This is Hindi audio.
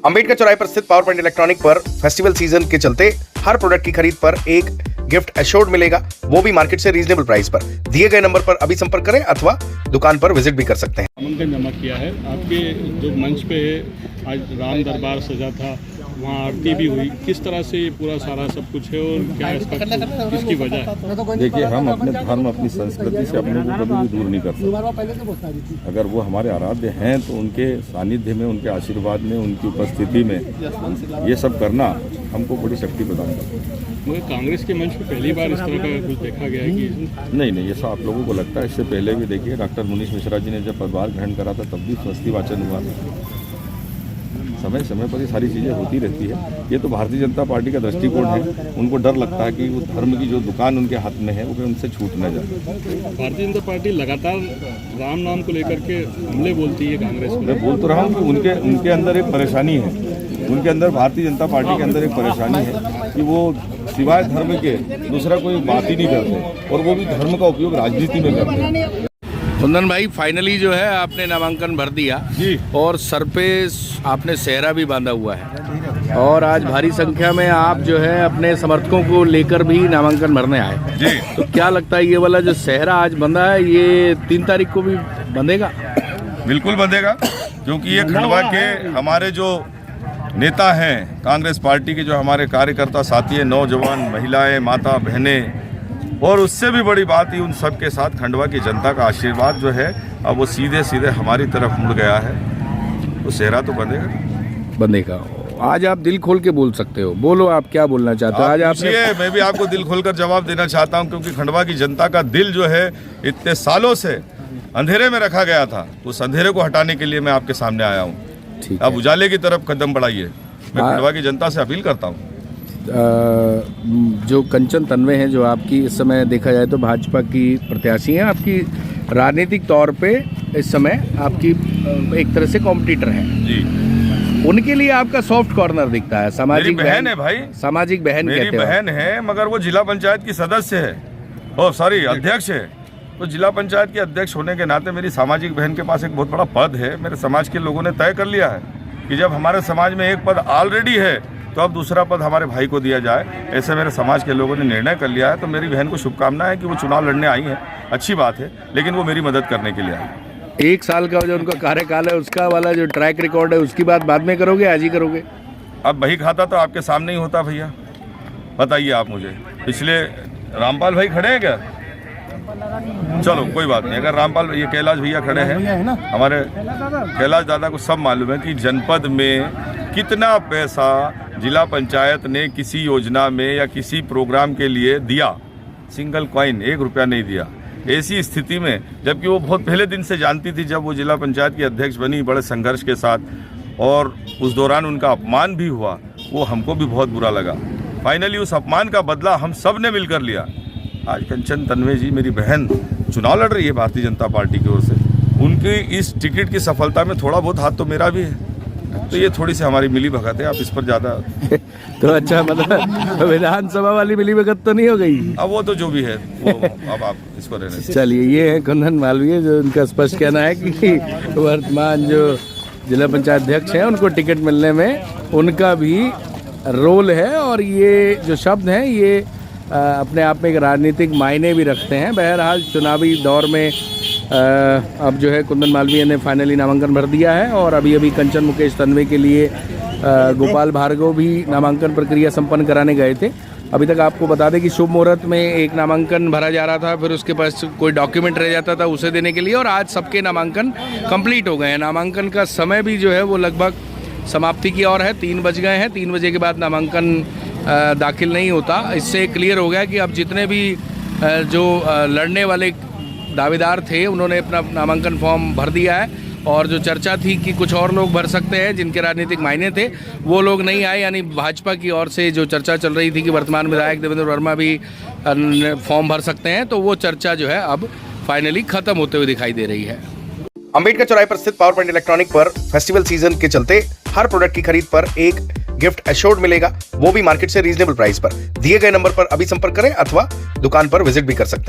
अंबेडकर चौराहे पर स्थित पावर पॉइंट इलेक्ट्रॉनिक पर फेस्टिवल सीजन के चलते हर प्रोडक्ट की खरीद पर एक गिफ्ट एश्योर्ड मिलेगा, वो भी मार्केट से रीजनेबल प्राइस पर। दिए गए नंबर पर अभी संपर्क करें अथवा दुकान पर विजिट भी कर सकते हैं। नामांकन जमा किया है। आपके जो मंच पे आज राम दरबार सजा था, वहाँ आरती भी हुई, किस तरह से पूरा सारा सब कुछ है और क्या इसकी वजह है? देखिए, हम अपने धर्म अपनी संस्कृति से अपने को कभी भी दूर नहीं कर सकते। अगर वो हमारे आराध्य हैं तो उनके सानिध्य में, उनके आशीर्वाद में, उनकी उपस्थिति में ये सब करना हमको बड़ी शक्ति प्रदान करता है। मगर कांग्रेस के मंच पे पहली बार इस तरह का कुछ देखा गया है कि नहीं, ये सब आप लोगों को लगता है। इससे पहले भी देखिए, डॉक्टर मुनीश मिश्रा जी ने जब पदभार ग्रहण करा था तब भी स्वस्ति वाचन हुआ। समय समय पर ये सारी चीज़ें होती रहती है। ये तो भारतीय जनता पार्टी का दृष्टिकोण है। उनको डर लगता है कि वो धर्म की जो दुकान उनके हाथ में है वो उनसे छूट न जाए। भारतीय जनता पार्टी लगातार राम नाम को लेकर के हमले बोलती है कांग्रेस में। मैं बोल तो रहा हूँ कि उनके अंदर एक परेशानी है। उनके अंदर, भारतीय जनता पार्टी के अंदर एक परेशानी है कि वो सिवाय धर्म के दूसरा कोई बात ही नहीं करते और वो भी धर्म का उपयोग राजनीति में करते हैं। कुंदन भाई, फाइनली जो है आपने नामांकन भर दिया जी, और सर पे आपने सेहरा भी बांधा हुआ है और आज भारी संख्या में आप जो है अपने समर्थकों को लेकर भी नामांकन भरने आए जी। तो क्या लगता है, ये वाला जो सेहरा आज बंधा है ये 3 तारीख को भी बंधेगा? बिल्कुल बंधेगा, क्योंकि ये खंडवा के हमारे जो नेता हैं, कांग्रेस पार्टी के जो हमारे कार्यकर्ता साथी हैं, नौजवान, महिलाएं, माता, बहनें, और उससे भी बड़ी बात ही उन सब के साथ खंडवा की जनता का आशीर्वाद जो है अब वो सीधे सीधे हमारी तरफ मुड़ गया है। तो सेहरा तो बंधेगा। आज आप दिल खोल के बोल सकते हो, बोलो आप क्या बोलना चाहते हो। आज आपने, मैं भी आपको दिल खोलकर जवाब देना चाहता हूं, क्योंकि खंडवा की जनता का दिल जो है इतने सालों से अंधेरे में रखा गया था, उस अंधेरे को हटाने के लिए मैं आपके सामने आया हूँ। अब उजाले की तरफ कदम बढ़ाइए, मैं खंडवा की जनता से अपील करता हूँ। जो कंचन तन्वे हैं, जो आपकी इस समय देखा जाए तो भाजपा की प्रत्याशी हैं, आपकी राजनीतिक तौर पे इस समय आपकी एक तरह से कॉम्पिटिटर हैं जी, उनके लिए आपका सॉफ्ट कॉर्नर दिखता है। सामाजिक बहन है भाई, सामाजिक बहन, मेरी बहन है, मगर वो जिला पंचायत की सदस्य है, अध्यक्ष है। तो जिला पंचायत के अध्यक्ष होने के नाते मेरी सामाजिक बहन के पास एक बहुत बड़ा पद है। मेरे समाज के लोगों ने तय कर लिया है कि जब हमारे समाज में एक पद ऑलरेडी है तो अब दूसरा पद हमारे भाई को दिया जाए। ऐसे मेरे समाज के लोगों ने निर्णय कर लिया है। तो मेरी बहन को शुभकामनाएं कि वो चुनाव लड़ने आई है, अच्छी बात है, लेकिन वो मेरी मदद करने के लिए आई है। 1 साल का जो उनका कार्यकाल है, उसका वाला जो ट्रैक रिकॉर्ड है, उसकी बात बाद में करोगे, आज ही करोगे? अब बही खाता तो आपके सामने ही होता भैया, बताइए आप मुझे। पिछले रामपाल भाई खड़े हैं क्या? चलो कोई बात नहीं, अगर रामपाल, ये कैलाश भैया खड़े हैं, हमारे कैलाश दादा को सब मालूम है कि जनपद में कितना पैसा जिला पंचायत ने किसी योजना में या किसी प्रोग्राम के लिए दिया। सिंगल कॉइन, 1 रुपया नहीं दिया। ऐसी स्थिति में, जबकि वो बहुत पहले दिन से जानती थी, जब वो जिला पंचायत की अध्यक्ष बनी बड़े संघर्ष के साथ, और उस दौरान उनका अपमान भी हुआ, वो हमको भी बहुत बुरा लगा। फाइनली उस अपमान का बदला हम सब ने मिलकर लिया। आज कंचन तन्वे जी, मेरी बहन, चुनाव लड़ रही है भारतीय जनता पार्टी की ओर से। उनकी इस टिकट की सफलता में थोड़ा बहुत हाथ तो मेरा भी है। तो ये थोड़ी सी हमारी मिली भगत है, आप इस पर ज़्यादा तो अच्छा, मतलब विधानसभा वाली मिली भगत तो नहीं हो गई? अब वो तो जो भी है वो अब आप इस पर रहने। चलिए, ये है कुंदन मालवीय, जो उनका स्पष्ट कहना है कि वर्तमान जो जिला पंचायत अध्यक्ष हैं उनको टिकट मिलने में उनका भी रोल है, और ये जो शब्द हैं ये अपने आप में एक राजनीतिक मायने भी रखते हैं। बहरहाल चुनावी दौर में अब जो है कुंदन मालवीय ने फाइनली नामांकन भर दिया है, और अभी कंचन मुकेश तन्वे के लिए गोपाल भार्गव भी नामांकन प्रक्रिया संपन्न कराने गए थे। अभी तक आपको बता दें कि शुभ मुहूर्त में एक नामांकन भरा जा रहा था, फिर उसके पास कोई डॉक्यूमेंट रह जाता था उसे देने के लिए, और आज सबके नामांकन कंप्लीट हो गए हैं। नामांकन का समय भी जो है वो लगभग समाप्ति की ओर है, 3 बज गए हैं। 3 बजे के बाद नामांकन दाखिल नहीं होता। इससे क्लियर हो गया कि अब जितने भी जो लड़ने वाले दावेदार थे उन्होंने अपना नामांकन फॉर्म भर दिया है, और जो चर्चा थी कि कुछ और लोग भर सकते हैं जिनके राजनीतिक मायने थे, वो लोग नहीं आए। यानी भाजपा की ओर से जो चर्चा चल रही थी कि वर्तमान विधायक देवेंद्र वर्मा भी फॉर्म भर सकते हैं, तो वो चर्चा जो है अब फाइनली खत्म होते हुए दिखाई दे रही है। अंबेडकर चौराहे पर स्थित पावर पॉइंट इलेक्ट्रॉनिक पर फेस्टिवल सीजन के चलते हर प्रोडक्ट की खरीद पर एक गिफ्ट एश्योर्ड मिलेगा, वो भी मार्केट से रीजनेबल प्राइस पर। दिए गए नंबर पर अभी संपर्क करें अथवा दुकान पर विजिट भी कर सकते हैं।